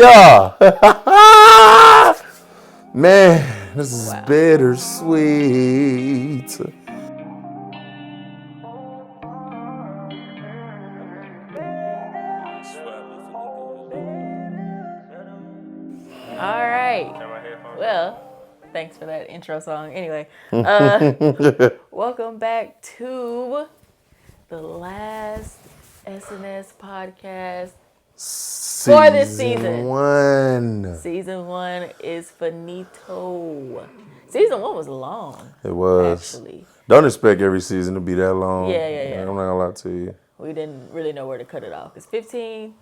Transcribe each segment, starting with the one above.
Yeah. Man, this is bittersweet. All right. Well, thanks for that intro song. Anyway, welcome back to the last SNS podcast for this season. Season 1 is finito. Season 1 was long. It was. Actually. Don't expect every season to be that long. Yeah. I'm not gonna lie to you. We didn't really know where to cut it off. Because 15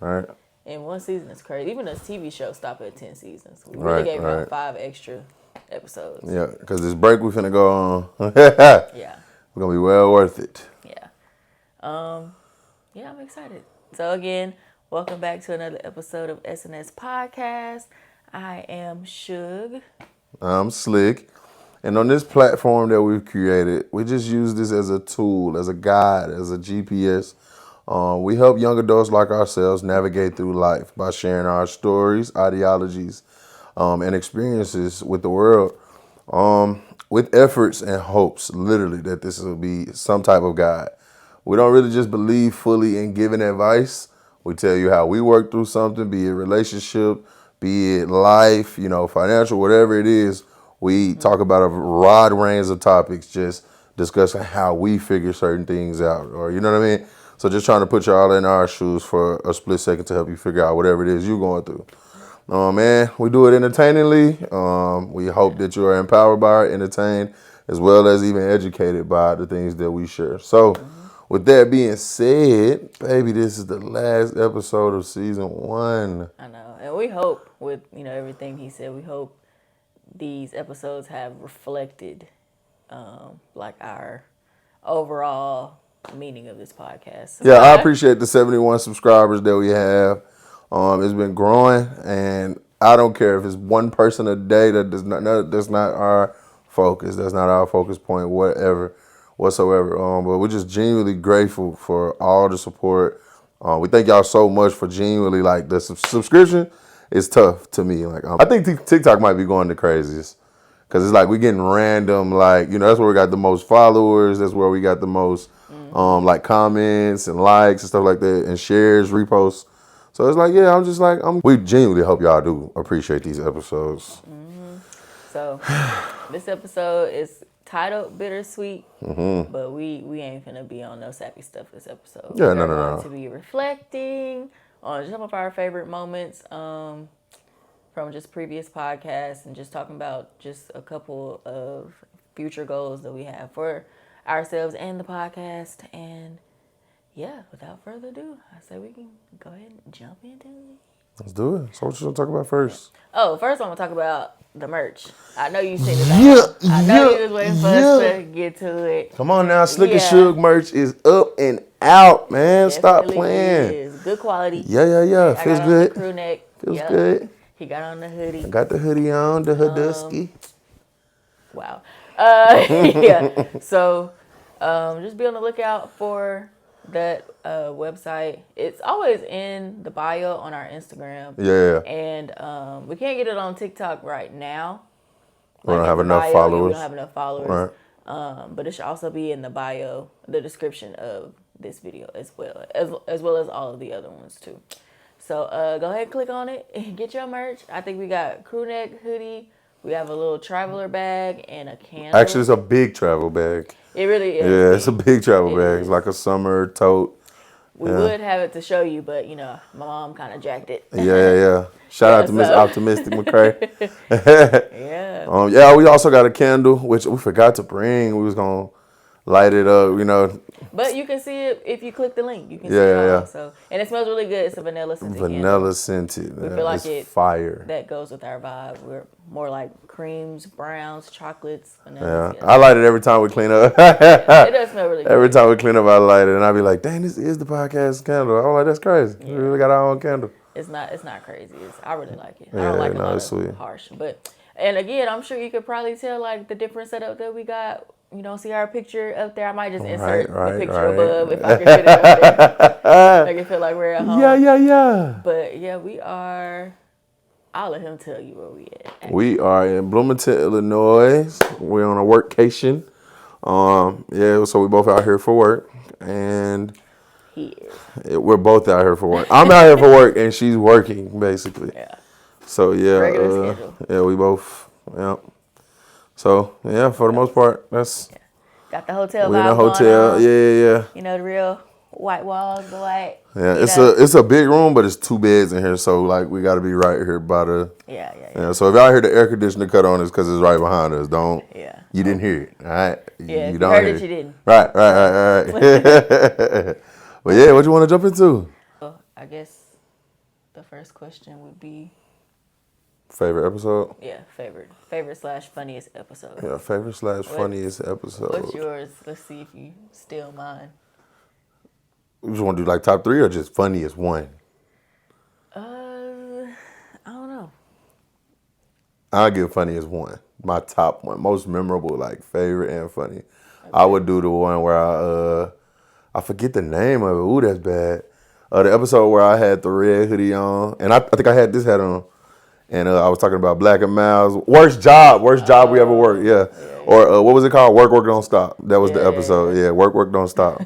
in one season is crazy. Even a TV show stop at 10 seasons. We really gave out 5 extra episodes. Yeah, because this break we finna go on. Yeah. We're gonna be well worth it. Yeah. I'm excited. So again, welcome back to another episode of SNS Podcast. I am Shug. I'm Slick. And on this platform that we've created, we just use this as a tool, as a guide, as a GPS. We help young adults like ourselves navigate through life by sharing our stories, ideologies, and experiences with the world, with efforts and hopes, literally, that this will be some type of guide. We don't really just believe fully in giving advice. We tell you how we work through something, be it relationship, be it life, financial, whatever it is. We talk about a wide range of topics, just discussing how we figure certain things out, or you know what I mean? So just trying to put y'all in our shoes for a split second to help you figure out whatever it is you're going through. Man, we do it entertainingly. We hope that you are empowered by it, entertained, as well as even educated by the things that we share. So with that being said, baby, this is the last episode of season 1. I know. And we hope with, everything he said, we hope these episodes have reflected like our overall meaning of this podcast. Yeah, I appreciate the 71 subscribers that we have. It's been growing, and I don't care if it's one person a day. That's not our focus. That's not our focus point, whatsoever. But we're just genuinely grateful for all the support. We thank y'all so much for genuinely, like, the subscription is tough to me. Like, I think TikTok might be going the craziest, because it's like we're getting random, like, that's where we got the most followers. That's where we got the most like comments and likes and stuff like that, and shares, reposts. So it's like, yeah, we genuinely hope y'all do appreciate these episodes. So this episode is titled Bittersweet, but we ain't finna be on no sappy stuff this episode. Yeah, We're no. going to be reflecting on some of our favorite moments from just previous podcasts, and just talking about just a couple of future goals that we have for ourselves and the podcast. And yeah, without further ado, I say we can go ahead and jump into it. Let's do it. So what you want to talk about first? Oh, first I'm going to talk about the merch. I know you've seen it. I know you was waiting for us to get to it. Come on now, Slick and Shug merch is up and out, man. Stop playing. Is. Good quality. Yeah. I Feels got good. On the crew neck. Feels good. He got on the hoodie. I got the hoodie on, the hoodusky. Wow. Yeah. So just be on the lookout for that website. It's always in the bio on our Instagram. Yeah. And we can't get it on TikTok right now. We don't have enough followers. We don't have enough followers. Right. But it should also be in the bio, the description of this video as well as all of the other ones too. So go ahead and click on it and get your merch. I think we got crew neck hoodie. We have a little traveler bag and a candle. Actually, it's a big travel bag. It really is. Yeah, it's a big travel bag. It's like a summer tote. We would have it to show you, but my mom kind of jacked it. Yeah. Shout out to Miss Optimistic McCray. Yeah. We also got a candle, which we forgot to bring. We was gonna light it up, But you can see it if you click the link. You can see it all. So, and it smells really good. It's a vanilla scented candle. Scented. We feel like it's fire. That goes with our vibe. We're more like creams, browns, chocolates, vanilla. Yeah, I light it every time we clean up. It does smell really good. Every time we clean up, I light it, and I be like, "Dang, this is the podcast candle." I'm like, "That's crazy. We really got our own candle." It's not crazy. I really like it. I don't like a lot of harsh, and again, I'm sure you could probably tell like the different setup that we got. See our picture up there. I might just insert the picture above if I can fit it up there. Make it feel like we're at home. Yeah. But yeah, we are I'll let him tell you where we at. We are in Bloomington, Illinois. We're on a workcation. Yeah, so we both out here for work, and He is. we're both out here for work. I'm out here for work, and she's working basically. Yeah. So yeah, Regular schedule. yeah, we both. Yeah. So yeah, for the most part, that's Got the hotel we in a vibe going hotel. on. Yeah. You know, the real white walls, the white. Yeah, you it's know. a big room, but it's 2 beds in here, so like we got to be right here by the. Yeah. Yeah, so if y'all hear the air conditioner cut on, it's because it's right behind us. Don't. Yeah. You didn't hear it, all right? Yeah, if you don't heard hear it, you didn't. Right. But yeah, what you want to jump into? Well, I guess the first question would be, Favorite episode? favorite/funniest episode. Yeah, favorite/funniest episode. What's yours? Let's see if you steal mine. You just want to do like top 3 or just funniest one? I don't know. I'll give funniest one. My top one, most memorable, like favorite and funny. Okay. I would do the one where I forget the name of it. Ooh, that's bad. The episode where I had the red hoodie on, and I think I had this hat on, and I was talking about Black and Miles. Worst job we ever worked. Yeah. Or what was it called? Work don't stop. That was the episode. Yeah, work don't stop.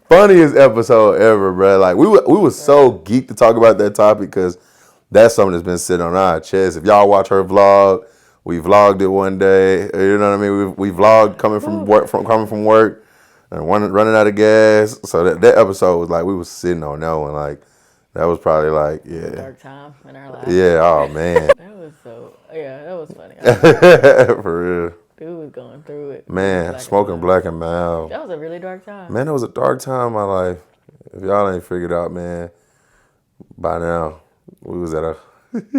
Funniest episode ever, bro. Like we were so geeked to talk about that topic because that's something that's been sitting on our chest. If y'all watch her vlog, we vlogged it one day. You know what I mean? We vlogged coming from work, and running out of gas. So that episode was like we was sitting on that one. Like that was probably like dark time in our lives. Yeah. Oh man. That was funny. For real. Dude was going through it. Man, smoking Black and Mild. That was a really dark time. Man, it was a dark time in my life. If y'all ain't figured out, man, by now we was at a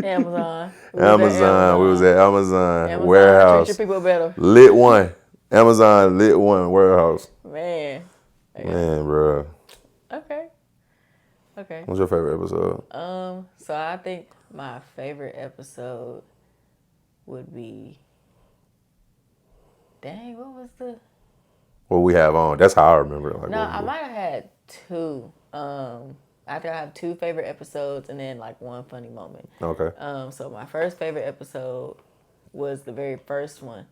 Amazon. We was at Amazon warehouse. Treat your people better. Lit one. Amazon lit one warehouse. Man, bro. Okay. What's your favorite episode? So I think my favorite episode would be. Dang, what was the? What we have on. That's how I remember it. Like, no, I might have had 2. I think I have 2 favorite episodes and then like one funny moment. Okay. So my first favorite episode was the very first one.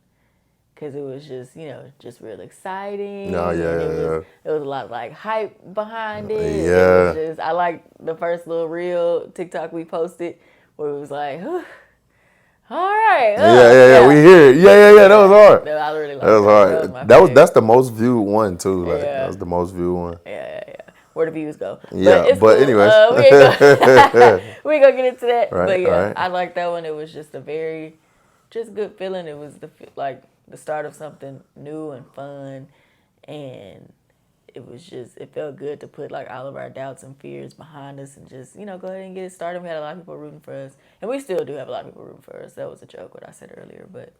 Because it was just, just real exciting. Oh, yeah. There was a lot of, like, hype behind it. Yeah. It was just, I like the first little reel TikTok we posted where it was like, all right. Yeah. We hear it. Yeah. That was hard. I really liked that was hard. That's the most viewed one, too. Like, that was the most viewed one. Yeah. Where the views go. Yeah, but cool. anyways. We ain't gonna get into that. Right, but yeah, right. I like that one. It was just a very, just good feeling. It was the start of something new and fun, and it felt good to put like all of our doubts and fears behind us and just, go ahead and get it started. We had a lot of people rooting for us, and we still do have a lot of people rooting for us. That was a joke what I said earlier, but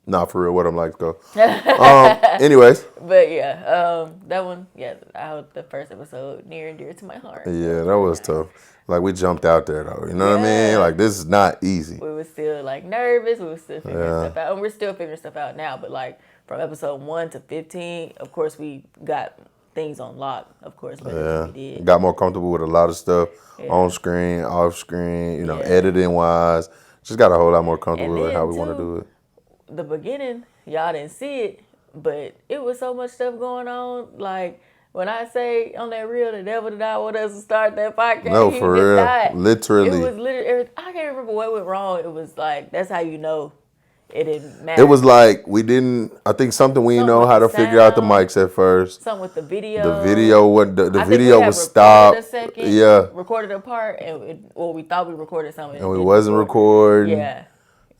Nah, for real, what I'm like, go. Anyways. But yeah, that one, the first episode, near and dear to my heart. Yeah, that was tough. Like, we jumped out there, though. You know what I mean? Like, this is not easy. We were still, like, nervous. We were still figuring stuff out. And we're still figuring stuff out now. But, like, from episode 1 to 15, of course, we got things on lock, of course, better than we did. Got more comfortable with a lot of stuff on screen, off screen, editing-wise. Just got a whole lot more comfortable with how we want to do it. The beginning, y'all didn't see it, but it was so much stuff going on. Like, when I say on that reel, the devil did not want us to start that podcast. No, for real. Died. Literally. It was literally, I can't remember what went wrong. It was like, that's how you know it didn't matter. It was like, we didn't, I think something we didn't know how to figure out the mics at first. Something with the video. The video was stopped. Recorded a part, and we thought we recorded something. And we wasn't recording. Yeah.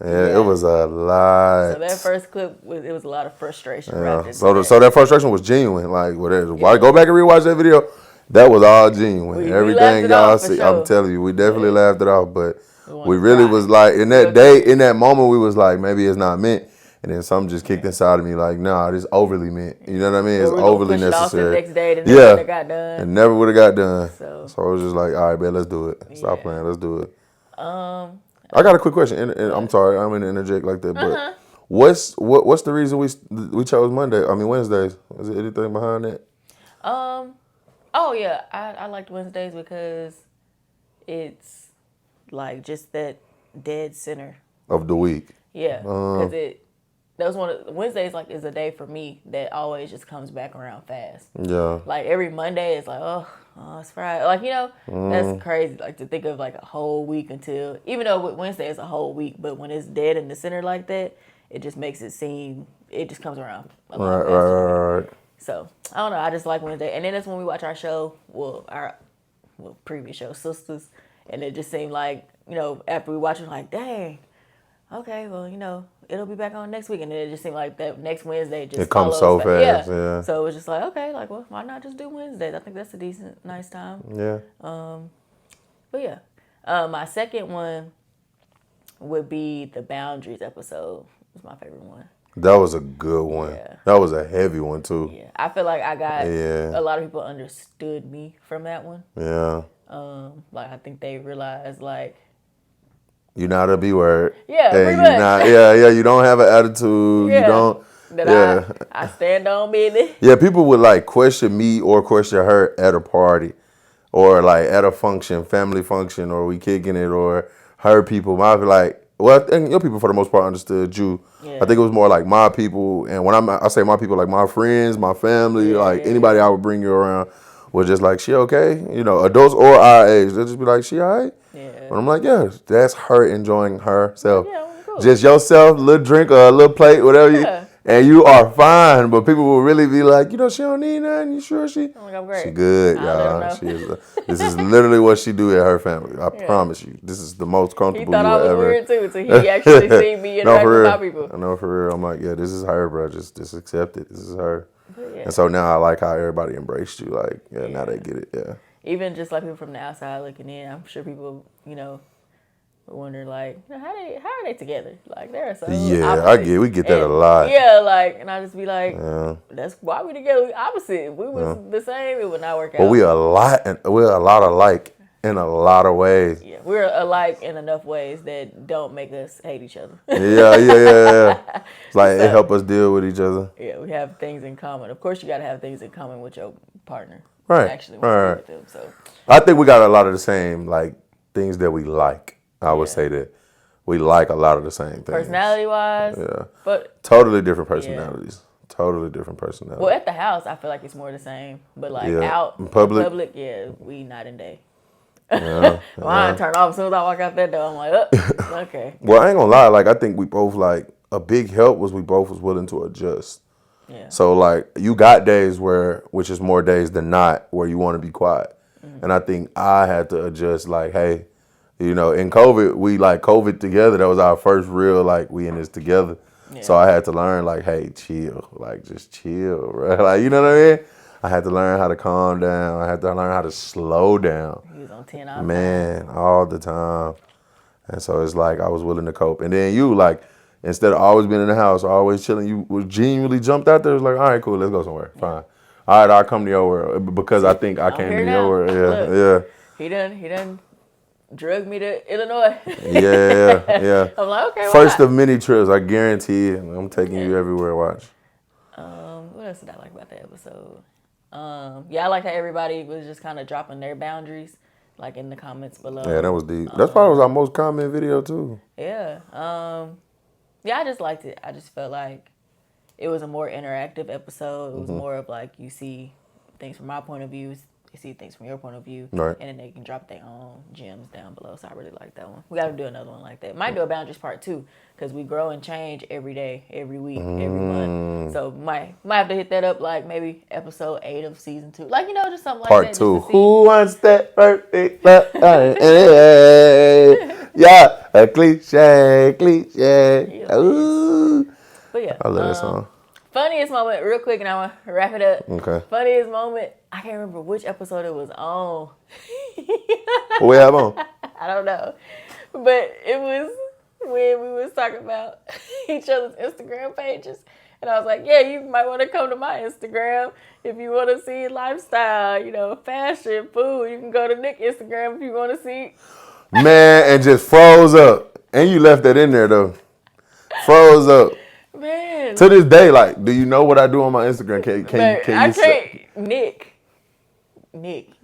Yeah, it was a lot. So that first clip was a lot of frustration. Yeah. So that frustration was genuine. Like, why go back and rewatch that video? That was all genuine. Everything y'all see, sure. I'm telling you, we definitely laughed it off. But we really was like, in that moment, we was like, maybe it's not meant. And then something just kicked inside of me like, nah, this overly meant. You know what I mean? It's overly necessary. It off the next day, it never would have got done. It never would have got done. So I was just like, all right, man, let's do it. Stop playing, let's do it. I got a quick question, and I'm sorry, I'm gonna interject like that, but what's the reason we chose Monday? I mean Wednesdays. Is there anything behind that? Oh yeah, I liked Wednesdays because it's like just that dead center. Of the week. Yeah, because that was one of Wednesdays. Like is a day for me that always just comes back around fast. Yeah. Like every Monday, it's like it's Friday. Like that's crazy. Like to think of like a whole week until even though Wednesday is a whole week, but when it's dead in the center like that, it just makes it seem it just comes around a lot Right, faster. right. So I don't know. I just like Wednesday, and then that's when we watch our show. Our previous show, Sisters, and it just seemed like after we watch it, like dang, okay, well it'll be back on next week, and then it just seemed like that next Wednesday just It comes so fast. Yeah. So it was just like okay, like well, why not just do Wednesdays? I think that's a decent, nice time. Yeah. But yeah, my second one would be the boundaries episode. It's my favorite one. That was a good one. Yeah. That was a heavy one too. Yeah, I feel like I got a lot of people understood me from that one. Yeah. Like I think they realized like you're not a B word. Yeah, and pretty you much. not. Yeah. You don't have an attitude. Yeah. You don't. That I stand on business. Yeah, people would like question me or question her at a party, or like at a function, family function, or we kicking it, or her people. I feel like. Well, I think your people for the most part understood you. Yeah. I think it was more like my people, and when I say my people, like my friends, my family, anybody I would bring you around was just like, she okay? Adults or our age, they'll just be like, she all right? Yeah. And I'm like, yeah, that's her enjoying herself. Yeah, cool. Just yourself, little drink or a little plate, whatever and you are fine. But people will really be like, she don't need nothing. You sure she? I'm like, I'm great. She good, y'all. She is. This is literally what she do at her family. I promise you. This is the most comfortable you will ever. He thought I was weird too, so he actually seen me interact with my people. I know for real. I'm like, yeah, this is her, bro. Just accept it. This is her. Yeah. And so now I like how everybody embraced you. Like, now they get it. Yeah. Even just like people from the outside looking in, I'm sure people, wonder like, how are they together? Like they're so opposite. We get that a lot. Yeah, like, and I just be like, that's why we together. We opposite. If we was the same, it would not work out. But we're a lot alike in a lot of ways. Yeah, we're alike in enough ways that don't make us hate each other. Yeah. It's like it help us deal with each other. Yeah, we have things in common. Of course, you got to have things in common with your partner. Right. Actually, right. With them, so I think we got a lot of the same like things that we like. I would say that we like a lot of the same things. Personality-wise. Yeah. But totally different personalities. Yeah. Totally different personalities. Well, at the house, I feel like it's more the same. But like out in public, we night and day. Mine turn off as soon as I walk out that door. I'm like, okay. Well, I ain't gonna lie. Like, I think we both like a big help was we both was willing to adjust. Yeah. So like, you got days which is more days than not, where you want to be quiet, and I think I had to adjust. Like, hey. In COVID, we like COVID together. That was our first real, like, we in this together. Yeah. So I had to learn, like, hey, chill. Like, just chill, right? Like, you know what I mean? I had to learn how to calm down. I had to learn how to slow down. He was on 10 all Man, all the time. And so it's like I was willing to cope. And then you, like, instead of always being in the house, always chilling, you was genuinely jumped out there. It was like, all right, cool, let's go somewhere. Fine. All right, I'll come to your world. Because I think I came to your world. Yeah. He done drug me to Illinois. Yeah. I'm like, okay. First of many trips, I guarantee it. I'm taking you everywhere. Watch. What else did I like about that episode? I like how everybody was just kind of dropping their boundaries, like in the comments below. Yeah, that was deep. That's probably our most common video too. Yeah. I just liked it. I just felt like it was a more interactive episode. It was more of like you see things from my point of view. You see things from your point of view, right. And then they can drop their own gems down below. So I really like that one. We got to do another one like that. Might do a boundaries part 2 because we grow and change every day, every week, every month. So might have to hit that up like maybe episode 8 of season 2, like just something part like that. Part 2. Who wants that perfect? Yeah, a cliche. Yeah, Ooh. But yeah, I love that song. Funniest moment, real quick, and I'm going to wrap it up. Okay. Funniest moment, I can't remember which episode it was on. What we have on? I don't know. But it was when we was talking about each other's Instagram pages. And I was like, yeah, you might want to come to my Instagram if you want to see lifestyle, fashion, food. You can go to Nick's Instagram if you want to see. Man, and just froze up. And you left that in there, though. Froze up. Man. To this day, like, do you know what I do on my Instagram? Can you say? Nick,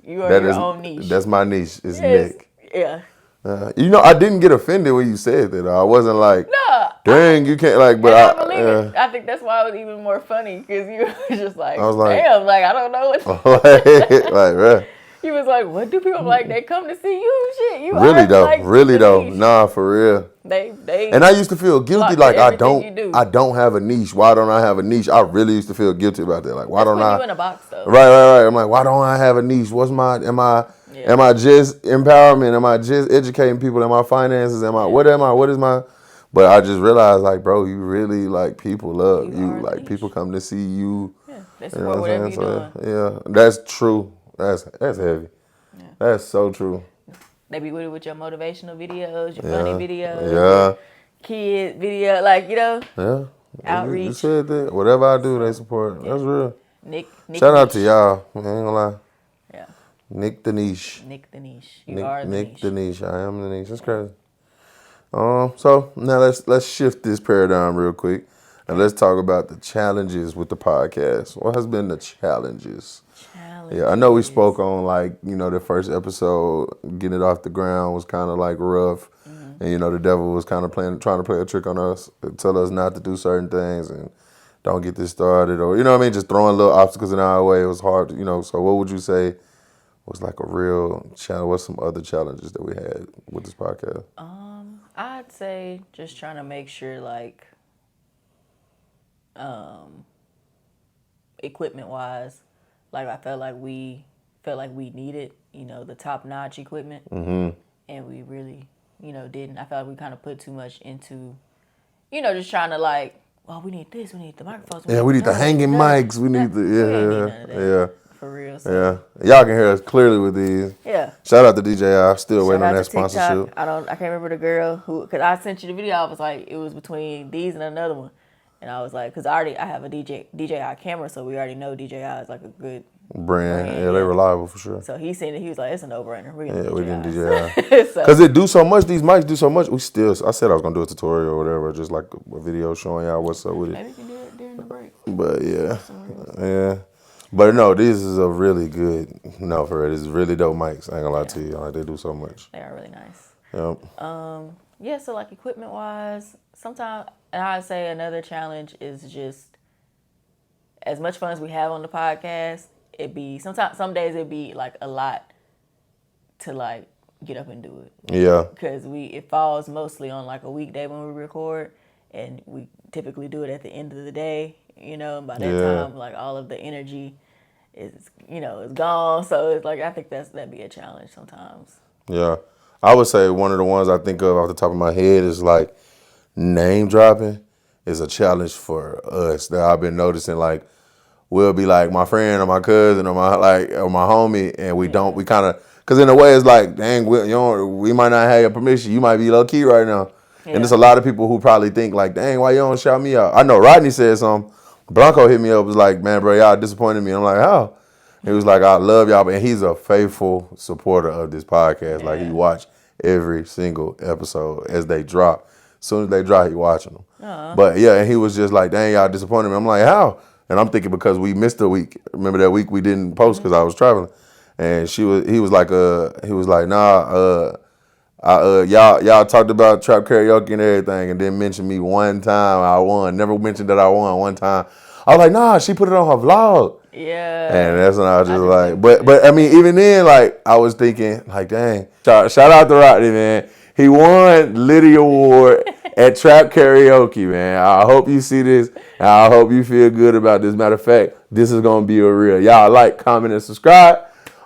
you are your own niche. That's my niche. It's Nick. Yeah. I didn't get offended when you said that. I wasn't like, No, dang, you can't like. But and I believe it. I think that's why it was even more funny because you was just I was like, like, damn, like I don't know what. like, bruh. He was like, what do people like? They come to see you, shit. You Really already though, like really the though, niche. nah, for real. They And I used to feel guilty, flock to like everything you do. I don't have a niche. Why don't I have a niche? I really used to feel guilty about that. Like, why That's don't putting I? you in a box though. Right. I'm like, why don't I have a niche? What's my? Yeah. Am I just empowerment? Am I just educating people? Am I finances? Am I? Yeah. What am I? What is my? But I just realized, like, bro, you really like people love You you. are the Like people niche. come to see you. Yeah. They You know support what I'm whatever saying? you're So doing. yeah, that's true. That's heavy. Yeah. That's so true. They be with it with your motivational videos, your funny Yeah, videos, your yeah, kid video, like yeah. You outreach. said that. Whatever I do, they So support. yeah, That's real. Nick Shout out to niche. y'all. I ain't gonna lie. Yeah, Nick the niche. Nick the niche. You are the Nick the niche. niche. I am the niche. That's Yeah. crazy. So now let's shift this paradigm real quick, and Okay. let's talk about the challenges with the podcast. What has been the challenges? Yeah, I know we spoke Challenges. on like the first episode, getting it off the ground was kind of like rough, Mm-hmm. and the devil was kind of trying to play a trick on us, tell us not to do certain things and don't get this started, or what I mean, just throwing little obstacles in our way. It was hard, So what would you say was like a real challenge? What's some other challenges that we had with this podcast? I'd say just trying to make sure like equipment wise, like I felt like we needed, the top notch equipment. And we really, didn't. I felt like we kind of put too much into, just trying to like, well, we need this, we need the microphones, we Yeah, need we the need the dirt, we need the hanging dirt. mics. We need the We ain't need none of that. yeah. For real. So, Yeah, y'all can hear us clearly with these. yeah. Shout out to DJI. Still Shout waiting on out to that sponsorship. TikTok. I can't remember the girl because I sent you the video. I was like, it was between these and another one. And I was like, because I have a DJI camera, so we already know DJI is like a good Brand, brand. yeah, they reliable for sure. So he seen it. He was like, it's a no-brainer. We're Yeah, gonna we getting DJI. DJI. So Cause it do so much. These mics do so much. I said I was gonna do a tutorial or whatever, just like a video showing y'all what's up with it. maybe we can do it during the break. But yeah. But no, this is a really good. No, for real, this is really dope mics. I ain't gonna lie to you. Like they do so much. They are really nice. Yep. Yeah, so like equipment wise, sometimes, and I'd say another challenge is just as much fun as we have on the podcast, some days it'd be like a lot to like get up and do it. Yeah. Because it falls mostly on like a weekday when we record, and we typically do it at the end of the day, and by that time, like all of the energy is gone. So it's like, I think that'd be a challenge sometimes. Yeah. I would say one of the ones I think of off the top of my head is like name dropping is a challenge for us that I've been noticing. Like we'll be like my friend or my cousin or my homie, and we kind of because in a way it's like dang we might not have your permission. You might be low key right now, and there's a lot of people who probably think like dang why you don't shout me out. I know Rodney said something. Blanco hit me up was like man bro y'all disappointed me. I'm like how? He was like, I love y'all, and he's a faithful supporter of this podcast. Like, he watched every single episode as they drop. As soon as they drop, he watching them. But, yeah, and he was just like, dang, y'all disappointed me. I'm like, how? And I'm thinking because we missed a week. Remember that week we didn't post because I was traveling? And he was like, nah, y'all talked about trap karaoke and everything and didn't mention me one time I won. Never mentioned that I won one time. I was like, nah, she put it on her vlog. Yeah. And that's when I was just like, but I mean, even then, like, I was thinking, like, dang, shout out to Rodney, man. He won Liddy Award at Trap Karaoke, man. I hope you see this, and I hope you feel good about this. Matter of fact, this is going to be a real. Y'all like, comment, and subscribe.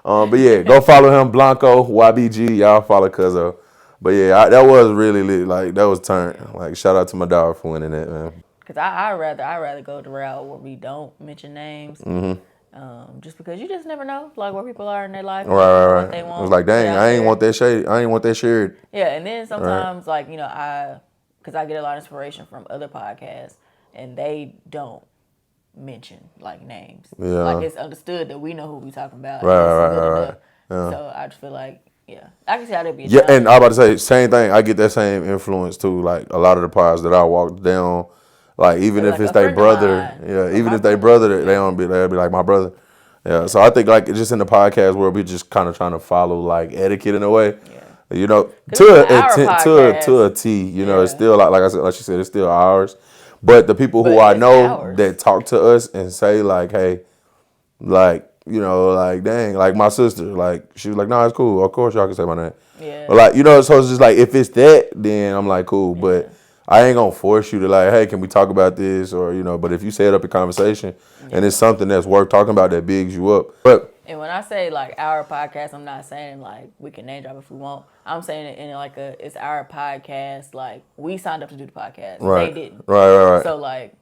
But yeah, go follow him, Blanco, YBG. Y'all follow Cuzzo. But yeah, that was really lit. Like, that was turned. Like, shout out to my dog for winning that, man. Because I rather go the route where we don't mention names. Just because you just never know, like where people are in their life, Right. what they want. It was like, dang, I ain't want that shade. I ain't want that shared. Yeah, and then sometimes, like because I get a lot of inspiration from other podcasts, and they don't mention like names. Yeah. Like it's understood that we know who we talking about. Right. Yeah. So I just feel like, yeah, I can see how that'd be. And I was about to say same thing. I get that same influence too. Like a lot of the pods that I walk down, like even if like it's a their friend of brother, mine, even if they brother, they'll be like my brother. Yeah. So I think like just in the podcast world, we just kind of trying to follow like etiquette in a way. Yeah. You know, Because this is our to a podcast. T. You know, it's Yeah. still like I said, like she said, it's still ours. But the people who But I it's know ours. that talk to us and say like, hey, like, you know, like, dang, like my sister, like, she was like, nah, it's cool. Of course, y'all can say my name. But, Yeah. like, you know, so it's just like, if it's that, then I'm like, cool. Yeah. But I ain't going to force you to, like, hey, can we talk about this? Or, you know, but if you set up a conversation and it's Yeah. something that's worth talking about that bigs you up. But, And when I say like our podcast, I'm not saying like we can name drop if we want. I'm saying it in like it's our podcast. Like we signed up to do the podcast. They right, didn't. right. So like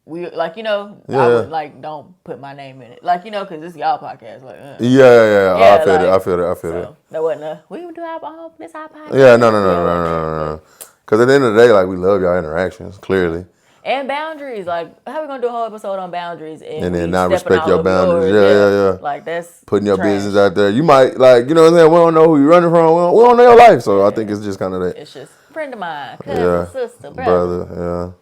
we like I Yeah. would like don't put my name in it. Like because it's y'all podcast. Like Yeah. I yeah, feel it. like I feel it. so that wasn't we would do our own this our Yeah, podcast. no, Yeah, it wasn't that. no. Because at the end of the day, like, we love y'all interactions, Yeah. clearly. And boundaries, like how we gonna do a whole episode on boundaries and And then we not stepping respect all your over boundaries. yours? Yeah. Like that's Putting your trash. business out there. You might, like, you know what I'm saying? We don't know who you're running from. We don't know your life. So I think Yeah. it's just kind of that. It's just friend of mine, cousin, Yeah. sister, brother. Brother,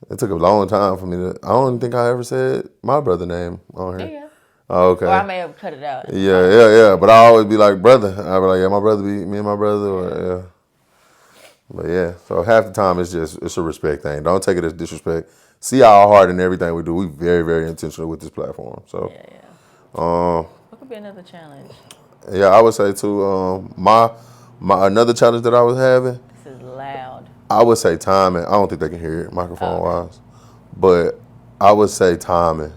yeah. It took a long time for me to, I don't think I ever said my brother name on here. Yeah. Oh, Or I okay. may have cut it out. Yeah. But I always be like, brother. I be like, yeah, my brother be, me and my brother. Or, yeah. But yeah, so half the time it's a respect thing. Don't take it as disrespect. See our heart in everything we do. We very, very intentional with this platform. So What could be another challenge? yeah, I would say too, my another challenge that I was having, This is loud. I would say timing. I don't think they can hear it microphone Okay. wise. But I would say timing.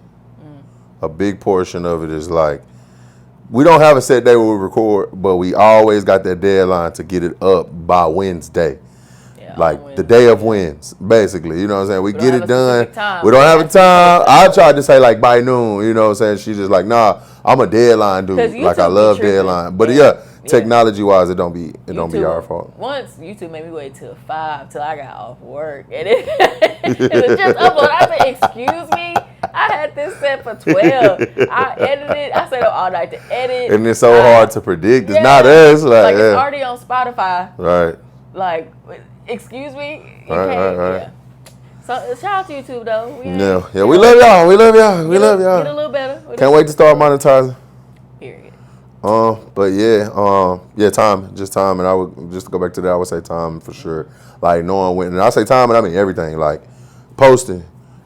A big portion of it is like, we don't have a set day where we record, but we always got that deadline to get it up by Wednesday. Yeah. Like the day of wins, basically. You know what I'm saying? We don't get have it a done. specific time. We don't have a It has to be time. posted. I tried to say like by noon, you know what I'm saying? She's just like, nah, I'm a deadline dude. 'Cause Like I YouTube be love tripping. deadline. But Yeah. yeah, Yeah. technology wise, it don't be our fault. Once YouTube made me wait till 5 till I got off work, and it just uploaded. I said, "Excuse me, I had this set for 12. I edited. I stayed up all night to edit, And it's so hard to predict. It's not yeah. us. Like, it's yeah. already on Spotify. Right. Like, excuse me, you Right, can't. right. Yeah. So shout out to YouTube though. Yeah. We love y'all. We love y'all. We love Get a y'all. little better. Can't wait to start monetizing. Period. But yeah, time, just time, and I would just to go back to that. I would say time for sure. Like knowing when, and I say time, and I mean everything. Like posting,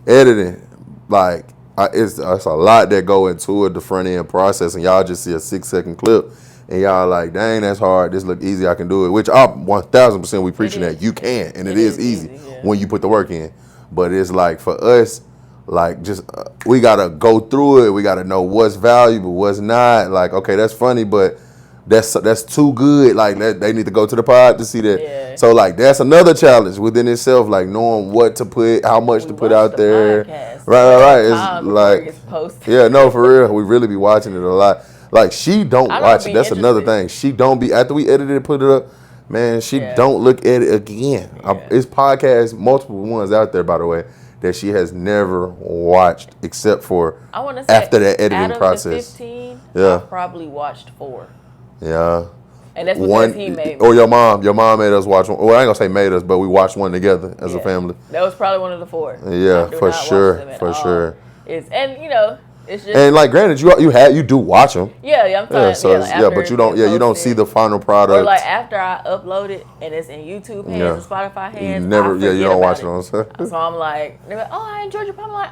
editing, like it's a lot that go into it, the front end process, and y'all just see a 6-second clip, and y'all like, dang, that's hard. This look easy. I can do it. Which I 1000% we preaching that you can, and it is easy yeah. when you put the work in. But it's like for us. Like just we gotta go through it. We gotta know what's valuable, what's not. Like okay, that's funny, but that's too good. Like they need to go to the pod to see that. Yeah. So like that's another challenge within itself. Like knowing what to put, how much to put out there. Right. It's like it's posted. yeah, no, for real. We really be watching it a lot. Like she don't watch it. That's another thing. She don't be after we edited it, put it up. Man, she don't look at it again. It's podcasts, multiple ones out there, by the way, that she has never watched except for I want to say after that editing out of process. The 15, Yeah. I probably watched 4. Yeah. And that's because he made me. Or your mom made us watch one. Well, I ain't gonna say made us, but we watched one together as a family. That was probably one of the 4. Yeah, for sure, for sure. It's just and like granted, you do watch them. I'm fine. But you don't see the final product. Or like after I upload it and it's in YouTube hands and Spotify hands, you don't watch it on. So I'm like, they're like, oh, I enjoyed your problem. I'm like,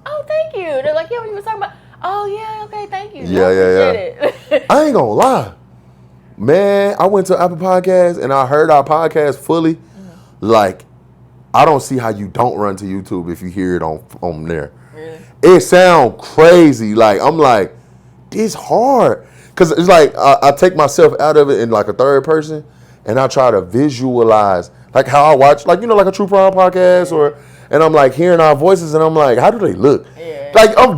oh, thank you. They're like, yeah, what you was talking about? Oh yeah, okay, thank you. Yeah. I ain't gonna lie, man. I went to Apple Podcasts and I heard our podcast fully. Like, I don't see how you don't run to YouTube if you hear it on there. Really? It sound crazy. Like I'm like, it's hard because it's like I take myself out of it in like a third person, and I try to visualize like how I watch, like like a True Crime podcast and I'm like hearing our voices, and I'm like, how do they look? Yeah. Like I'm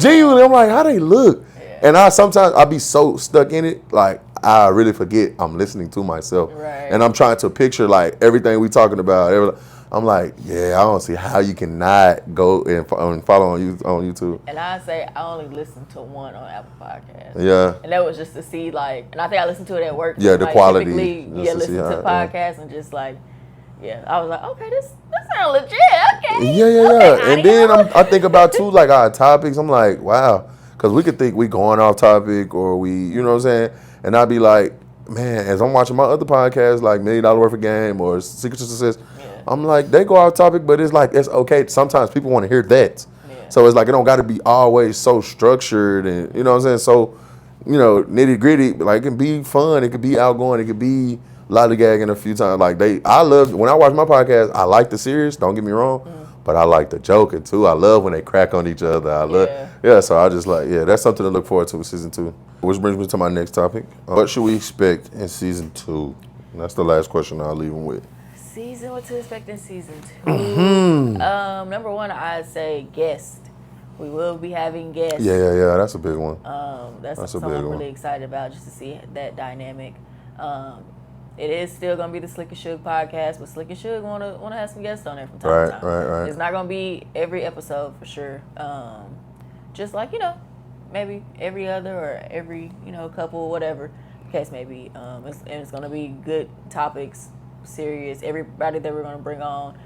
like, how they look? Yeah. And I be so stuck in it, like I really forget I'm listening to myself, right. And I'm trying to picture like everything we talking about. I'm like, yeah, I don't see how you cannot go and follow on YouTube. And I say I only listened to one on Apple Podcasts. Yeah. And that was just to see like, and I think I listened to it at work. Yeah, the quality. Listen to podcasts and just like, I was like, okay, this sounds legit. Okay. Yeah. Okay, and then I think about too like our topics. I'm like, wow, because we could think we going off topic or we, you know what I'm saying, and I'd be like, man, as I'm watching my other podcasts like $1 Million Worth of Game or Secrets of Success, Yeah. I'm like, they go off topic, but it's like, it's okay. Sometimes people want to hear that. Yeah. So it's like, it don't got to be always so structured and, you know what I'm saying? So, nitty gritty, like, it can be fun. It could be outgoing. It could be lollygagging a few times. Like, I love, when I watch my podcast, I like the series, don't get me wrong, but I like the joking too. I love when they crack on each other. I love, Yeah. yeah, so I just like, yeah, that's something to look forward to with season 2. Which brings me to my next topic. What should we expect in season 2? And that's the last question I'll leave them with. What to expect in season 2? Number one, I'd say guest. We will be having guests. Yeah. That's a big one. That's a something big I'm one. really excited about, just to see that dynamic. It is still gonna be the Slick and Shug podcast, but Slick and Shug wanna have some guests on there from time to time. Right. It's not gonna be every episode for sure. Just like maybe every other or every couple, whatever the case may be. It's gonna be good topics, serious. Everybody that we're gonna bring on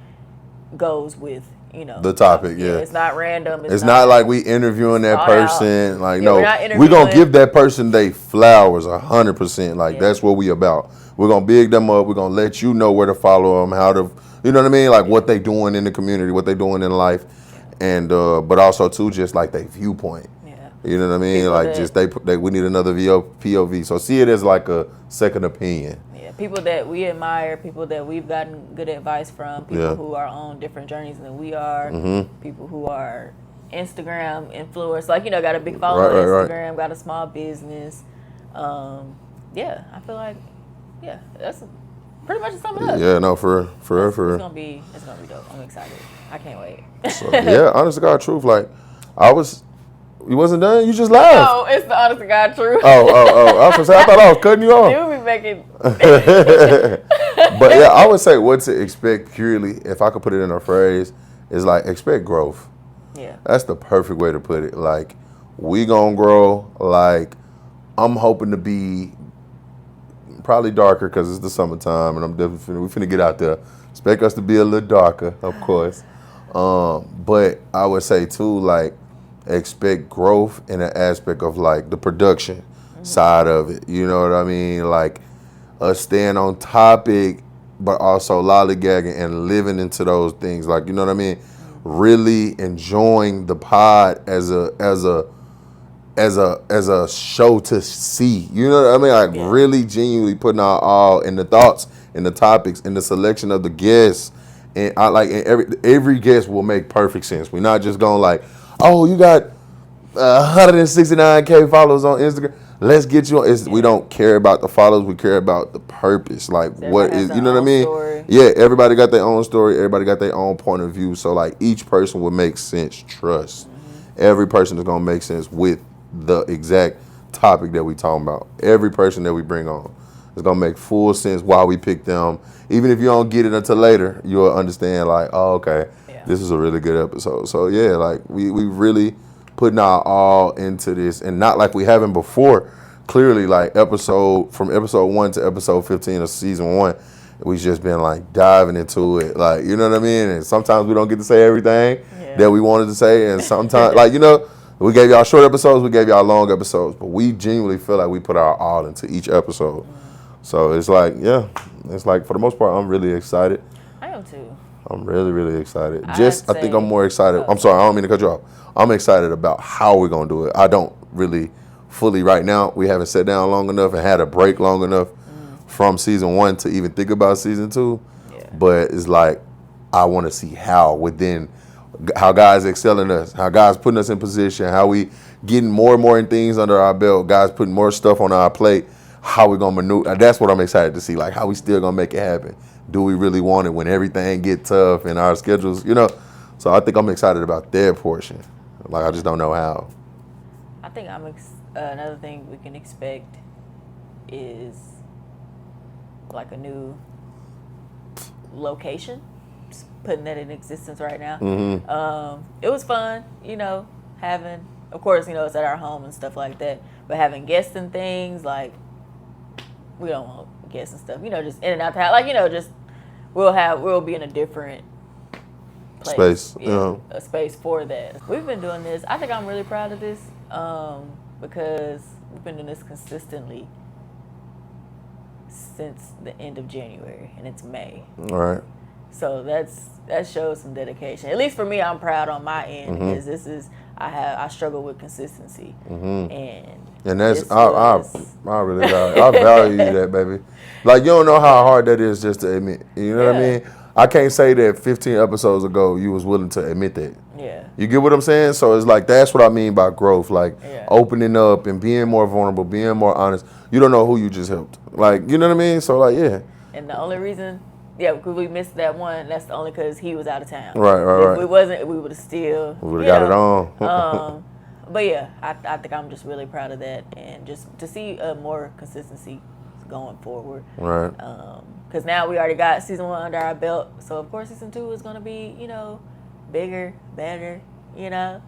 goes with the topic. Yeah, it's not random. It's not like we interviewing that person. Out. Like, Yeah, no, we're not we're gonna interviewing. give that person they flowers 100%. Like, Yeah. that's what we about. We're gonna big them up. We're gonna let you know where to follow them, how to, you know what I mean? Like, what they doing in the community, what they doing in life, and but also too, just like their viewpoint. Yeah. You know what I mean? People Like, just they we need another POV. So see it as like a second opinion. Yeah, people that we admire, people that we've gotten good advice from, people who are on different journeys than we are, people who are Instagram influencers, like got a big following on Instagram, got a small business. I feel like that's pretty much to sum it up. Yeah, no, for It's gonna be dope. I'm excited. I can't wait. So, yeah, honest to God truth, like you wasn't done. You just laughed. No, it's the honest to God truth. Oh! I was gonna say, I thought I was cutting you off. You be making. But yeah, I would say what to expect purely, if I could put it in a phrase, is like expect growth. Yeah. That's the perfect way to put it. Like, we gonna grow. Like, I'm hoping to be probably darker because it's the summertime, and I'm definitely we finna get out there. Expect us to be a little darker, of course. But I would say too, like, expect growth in the aspect of like the production side of it. You know what I mean? Like, us staying on topic, but also lollygagging and living into those things. Like, you know what I mean? Really enjoying the pod as a show to see. You know what I mean? Like, really genuinely putting our all in the thoughts, in the topics, in the selection of the guests. And I like, and every guest will make perfect sense. We're not just going like, oh, you got 169K followers on Instagram. Let's get you on. We don't care about the followers. We care about the purpose. Like, what is, you know what I mean? Story. Yeah, everybody got their own story. Everybody got their own point of view. So, like, each person will make sense. Trust. Every person is going to make sense with the exact topic that we talking about. Every person that we bring on is going to make full sense why we picked them. Even if you don't get it until later, you'll understand, like, oh, okay, this is a really good episode. So, yeah, like, we really putting our all into this, and not like we haven't before. Clearly, like, from episode 1 to episode 15 of season 1, we've just been like diving into it, like, you know what I mean? And sometimes we don't get to say everything that we wanted to say, and sometimes like, we gave y'all short episodes, we gave y'all long episodes, but we genuinely feel like we put our all into each episode. So it's like, it's like, for the most part, I'm really excited. I am too. I'm really, really excited. I think I'm more excited. I'm sorry, I don't mean to cut you off. I'm excited about how we're going to do it. I don't really fully right now. We haven't sat down long enough and had a break long enough from season 1 to even think about season 2. Yeah. But it's like, I want to see how guys excelling us, how guys putting us in position, how we getting more and more things under our belt, guys putting more stuff on our plate, how we going to maneuver. That's what I'm excited to see, like, how we still going to make it happen. Do we really want it when everything get tough and our schedules, So I think I'm excited about their portion. Like, I just don't know how. I think another thing we can expect is like a new location. Just putting that in existence right now. It was fun, having, of course, it's at our home and stuff like that. But having guests and things, like, we don't want guests and stuff, just in and out the house. Like, just we'll be in a different place. Space. A space for that. We've been doing this. I think I'm really proud of this because we've been doing this consistently since the end of January, and it's May. All right. So that shows some dedication. At least for me, I'm proud on my end because this is I struggle with consistency, and that's this was I really value that, baby. Like, you don't know how hard that is just to admit. You know what I mean? I can't say that 15 episodes ago you was willing to admit that. yeah. You get what I'm saying? So it's like that's what I mean by growth, like opening up and being more vulnerable, being more honest. You don't know who you just helped. Like, you know what I mean? So like, yeah. And the only reason, because we missed that one, that's the only because he was out of town. Right. If we wasn't, we would have still. We would have got it on. But yeah, I think I'm just really proud of that, and just to see more consistency going forward. Right. Because now we already got season 1 under our belt, so of course season 2 is gonna be, bigger, better, Yeah.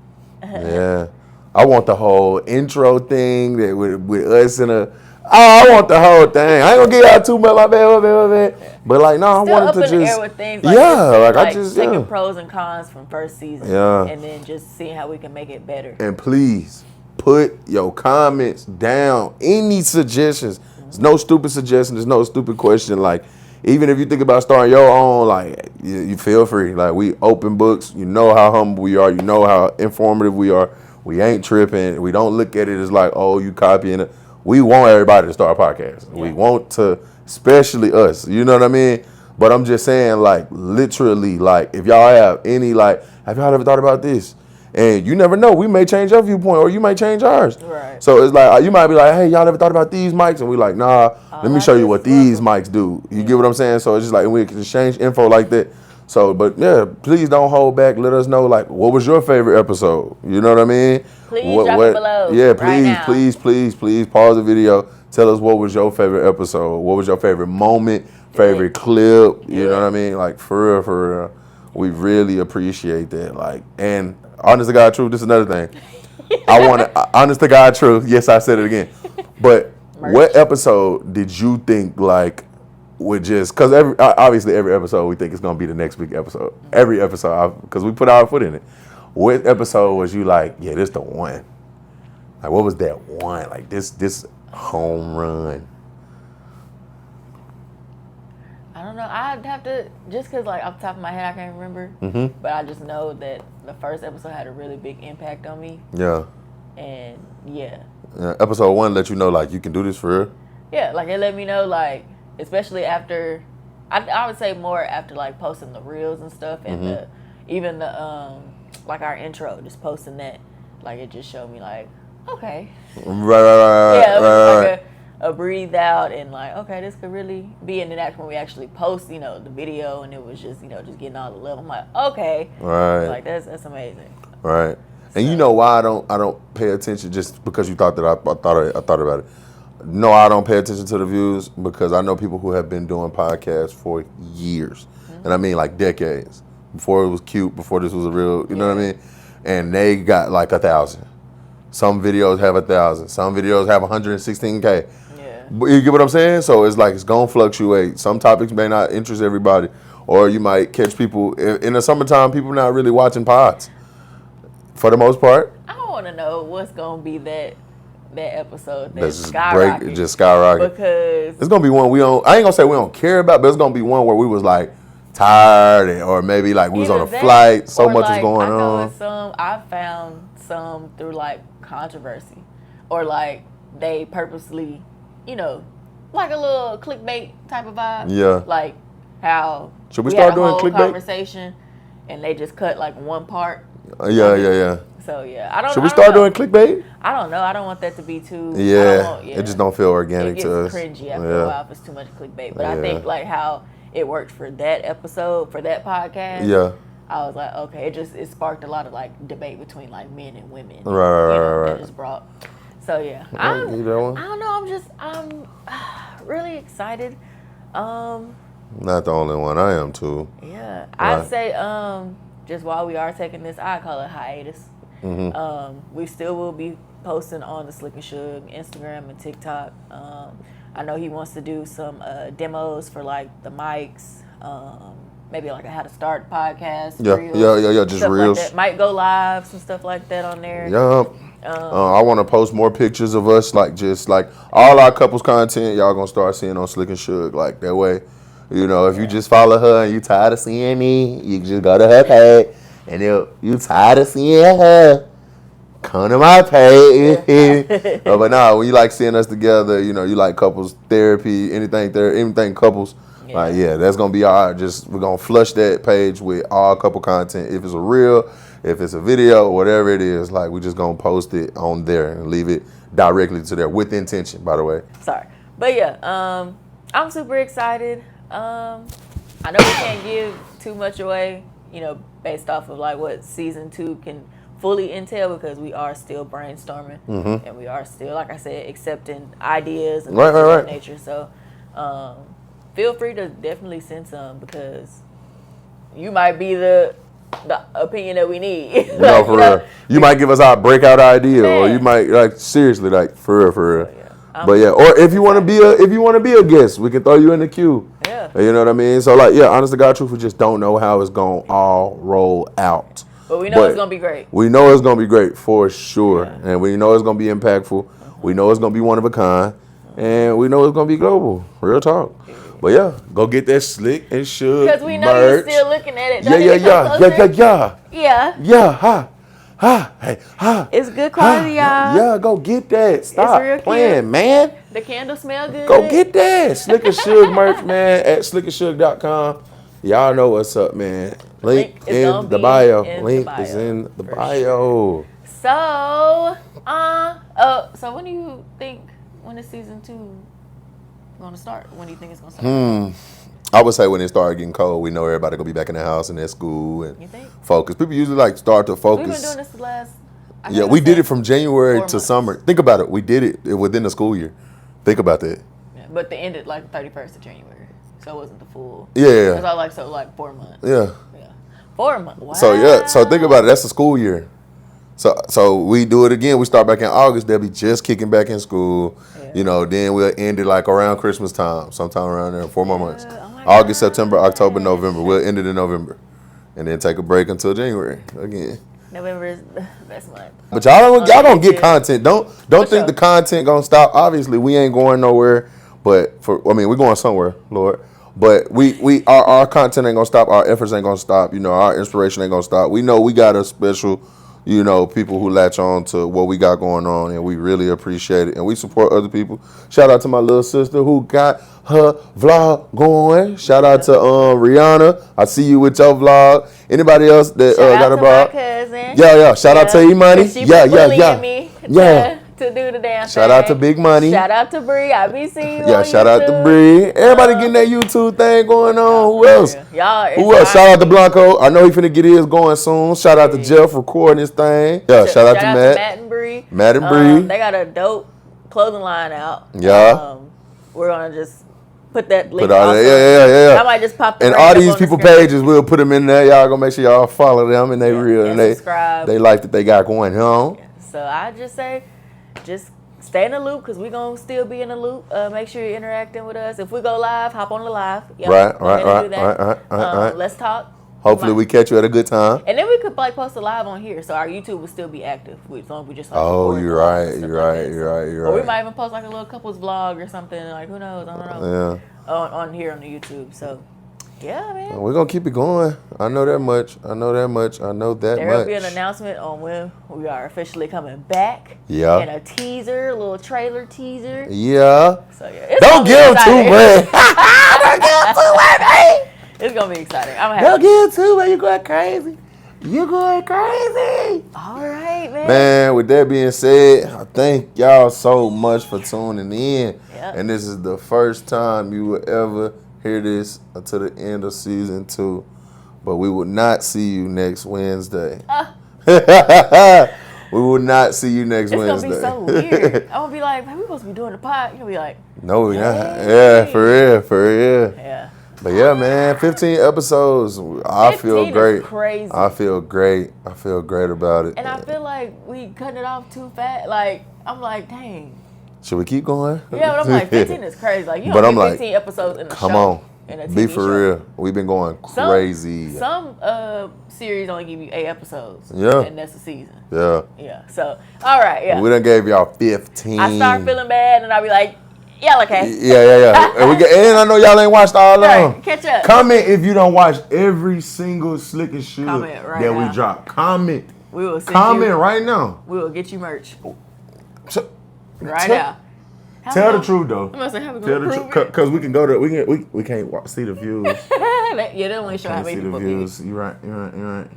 I want the whole intro thing that with us in a. I want the whole thing. I ain't gonna get out too much, my bad. But like, no, I Still wanted up to in the just. air with things I just taking pros and cons from first season, and then just seeing how we can make it better. And please put your comments down. Any suggestions? There's no stupid suggestion. There's no stupid question. Like, even if you think about starting your own, like, you feel free. Like, we open books. You know how humble we are. You know how informative we are. We ain't tripping. We don't look at it as like, oh, you copying it. We want everybody to start podcasts. Yeah. We want to, especially us. You know what I mean? But I'm just saying, like, literally, like, if y'all have any, like, have y'all ever thought about this? And you never know. We may change your viewpoint, or you might change ours. Right. So it's like, you might be like, hey, y'all ever thought about these mics? And we like, nah, let me show you what these mics do. You get what I'm saying? So it's just like, we can exchange info like that. So, but yeah, please don't hold back. Let us know, like, what was your favorite episode? You know what I mean? Please drop it below. Yeah, please pause the video. Tell us what was your favorite episode. What was your favorite moment, favorite clip? You know what I mean? Like, for real. We really appreciate that. Like, and honest to God truth, this is another thing. I want to, honest to God truth, yes, I said it again. But what episode did you think, like, would just, because obviously every episode we think is going to be the next big episode. Every episode, because we put our foot in it. What episode was you like, yeah, this the one? Like, what was that one? Like, this home run? I don't know. I'd have to, just because, like, off the top of my head, I can't remember. But I just know that the first episode had a really big impact on me. Yeah. And, episode 1 let you know, like, you can do this for real? Yeah, like, it let me know, like, especially after, I would say more after, like, posting the reels and stuff, and even the like, our intro, just posting that, like, it just showed me, like, okay. Right. Yeah, it was like a breathe out, and like, okay, this could really be. And then that's when we actually post, the video, and it was just, just getting all the love. I'm like, okay. Right. Like, that's amazing. Right. And you know why I don't pay attention, just because you thought that I thought about it. No, I don't pay attention to the views, because I know people who have been doing podcasts for years. And I mean, like, decades. Before it was cute, before this was a real, you know what I mean? And they got like 1,000. Some videos have 1,000. Some videos have 116K. Yeah. But you get what I'm saying? So it's like, it's going to fluctuate. Some topics may not interest everybody, or you might catch people in the summertime. People not really watching pods for the most part. I want to know what's going to be that episode That's just skyrocket. Because it's going to be one we don't, I ain't going to say we don't care about, but it's going to be one where we was like tired, or maybe like we was on a flight, so much was going on. I found some through, like, controversy, or like they purposely, like a little clickbait type of vibe. Yeah. Like how should we start doing clickbait conversation, and they just cut like one part. Yeah. So yeah, I don't. Should we start doing clickbait? I don't know. I don't want that to be too. Yeah. It just don't feel organic to us. It gets cringy after a while if it's too much clickbait. But I think, like, how it worked for that episode, for that podcast. Yeah. I was like, okay, it sparked a lot of, like, debate between, like, men and women. Right. It just brought. So yeah, I don't know. I'm really excited. Not the only one. I am too. Yeah, I'd say just while we are taking this, I call it hiatus. We still will be posting on the Slick and Shug Instagram and TikTok. I know he wants to do some demos for, like, the mics. Maybe like a how to start podcast. Yeah, just reels. Like that. Might go live, some stuff like that on there. Yup. I want to post more pictures of us, like just like all our couples content. Y'all gonna start seeing on Slick and Shug, like that way. You know, if you just follow her and you tired of seeing me, you can just go to her page, and if you tired of seeing her, come to my page. But nah, when you like seeing us together, you know, you like couples therapy, anything couples. Like, yeah, that's gonna be we're gonna flush that page with all couple content. If it's a reel, if it's a video, whatever it is, like we just gonna post it on there and leave it directly to there with intention, by the way. Sorry. But yeah, I'm super excited. I know we can't give too much away, you know, based off of like what season 2 can fully entail, because we are still brainstorming and we are still, like I said, accepting ideas and things of that nature. So feel free to definitely send some, because you might be the opinion that we need. No, for real. You might give us our breakout idea, or you might like seriously, like for real. So, yeah. But yeah, or if you want to be a guest, we can throw you in the queue. Yeah. You know what I mean? So like, yeah, honest to God, truth, we just don't know how it's gonna all roll out. But we know it's gonna be great. We know it's gonna be great for sure, and we know it's gonna be impactful. We know it's gonna be one of a kind, and we know it's gonna be global. Real talk. But yeah, go get that Slick and Shug because we know merch. you're still looking at it. Yeah. It's good quality, y'all. Yeah, go get that. Stop playing, cute. man. The candles smell good. Go get that Slick and Shug merch, man, at slickandshug.com. Y'all know what's up, man. Link in the bio. Link is in the bio. Sure. So when is season 2 going to start? When do you think it's going to start? I would say when it started getting cold, we know everybody gonna be back in the house and at school and focus. People usually like start to focus. We've been doing this the last. Yeah, we did it from January to summer. Think about it. We did it within the school year. Think about that. Yeah, but they ended like 31st of January, so it wasn't the full. Yeah. Because I like 4 months. Yeah. 4 months. Wow. So think about it. That's the school year. So we do it again. We start back in August. They'll be just kicking back in school. Yeah. You know, then we'll end it like around Christmas time, sometime around there, 4 more months. August, September, October, November. We'll end it in November, and then take a break until January again. November is the best month. But y'all gonna get content. Don't think the content gonna stop. Obviously, we ain't going nowhere. But we're going somewhere, Lord. But our content ain't gonna stop. Our efforts ain't gonna stop. You know, our inspiration ain't gonna stop. We know we got a special, you know, people who latch on to what we got going on, and we really appreciate it. And we support other people. Shout out to my little sister who got her vlog going. Shout out to Rihanna. I see you with your vlog. Anybody else that got a vlog? My cousin. Yeah. Shout out to E-Money. Yeah. To do the damn thing. Shout out to Big Money. Shout out to Bree. I be seeing you. Yeah, shout out to Bree. Everybody getting that YouTube thing going on. Who else? Who else? Shout out to Blanco. I know he finna get his going soon. Shout out to Jeff recording his thing. Yeah, shout out to Matt. Matt and Bree. Matt and Bree. They got a dope clothing line out. Yeah. We're gonna just put that link. Yeah. I might just pop the and all these people pages, we'll put them in there. Y'all gonna make sure y'all follow them and they real and they subscribe. They like that they got going on. Yeah. So I just say, just stay in the loop, because we're going to still be in the loop. Make sure you're interacting with us. If we go live, hop on the live. Right. Let's talk. Hopefully we catch you at a good time. And then we could post a live on here, so our YouTube will still be active. As long as we just you're right. Or we might even post like a little couples vlog or something. Like, who knows? I don't know. Yeah. On here on the YouTube. So, yeah, man. We're going to keep it going. I know that much. There will be an announcement on when we are officially coming back. Yeah. And a teaser, a little trailer teaser. Yeah. So, yeah. Don't give them too much. Don't give them too much, man. It's going to be exciting. I'm happy. Don't give them too much. You're going crazy. You're going crazy. All right, man. Man, with that being said, I thank y'all so much for tuning in. Yep. And this is the first time you will ever hear this until the end of season 2. But we will not see you next Wednesday. We will not see you next Wednesday. It's going to be so weird. I'm going to be like, we supposed to be doing the pod. You're going to be like, no, we're not. Yeah, for real. Yeah. But yeah, man, 15 episodes. I feel great. Is crazy. I feel great about it. And I feel like we cutting it off too fast. Like, I'm like, dang. Should we keep going? Yeah, but I'm like, 15 is crazy. Like, you don't get 15 episodes in a show. Come on. in a TV Be for show. real. We've been going crazy. Some series only give you 8 episodes. Yeah. And that's a season. Yeah. Yeah. So, all right. Yeah. We done gave y'all 15. I start feeling bad, and I'll be like, y'all okay? Yeah. And I know y'all ain't watched all of them. Right, catch up. Comment if you don't watch every single Slick and Shug Comment right that now. we drop. Comment. We will send Comment you, right now. We will get you merch So, right tell- now. How Tell we the truth though. I'm gonna say how we Tell gonna the prove truth, it? cause we can go to we can't see the views. Yeah, they only show how Can't many see the people views. view. You're right.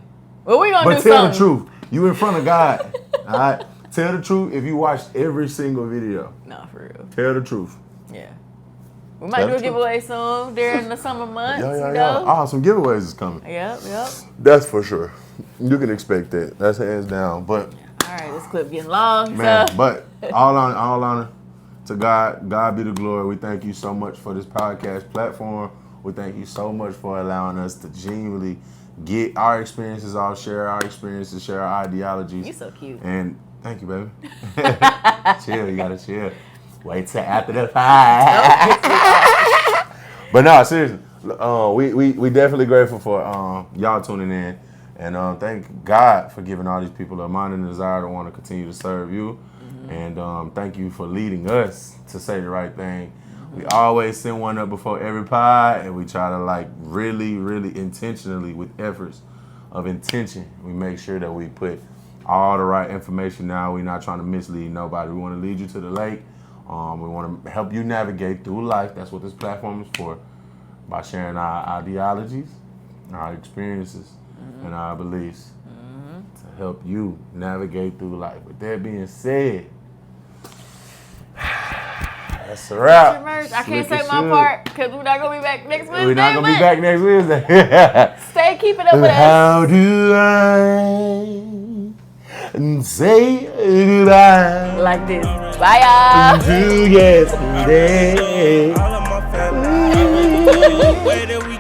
Well, we gonna But do tell something. the truth. You in front of God. All right. Tell the truth if you watched every single video. No, for real. Tell the truth. Yeah. We might Tell do the a truth. giveaway soon during the summer months. Yeah. You know? Oh, some giveaways is coming. Yep. That's for sure. You can expect that. That's hands down. But All right, this clip getting long. man, So. but all honor to God. God be the glory. We thank you so much for this podcast platform. We thank you so much for allowing us to genuinely get our experiences off, share our experiences, share our ideologies. You so cute. And thank you, baby. Chill, you gotta chill. Wait till after the fight. But no, seriously, we definitely grateful for y'all tuning in, and thank God for giving all these people a mind and a desire to want to continue to serve you, and thank you for leading us to say the right thing. We always send one up before every pod, and we try to like really intentionally with efforts of intention. We make sure that we put all the right information down. We're not trying to mislead nobody. We want to lead you to the lake. We want to help you navigate through life. That's what this platform is for. By sharing our ideologies, our experiences, and our beliefs to help you navigate through life. With that being said, that's a wrap. Your merch. I can't Slick say and my Shug. part because we're not gonna be back next Wednesday. We're not gonna be but back next Wednesday. Stay keeping up with us. How do I say goodbye? Like this. Bye, y'all. To yesterday. All of my family, where did we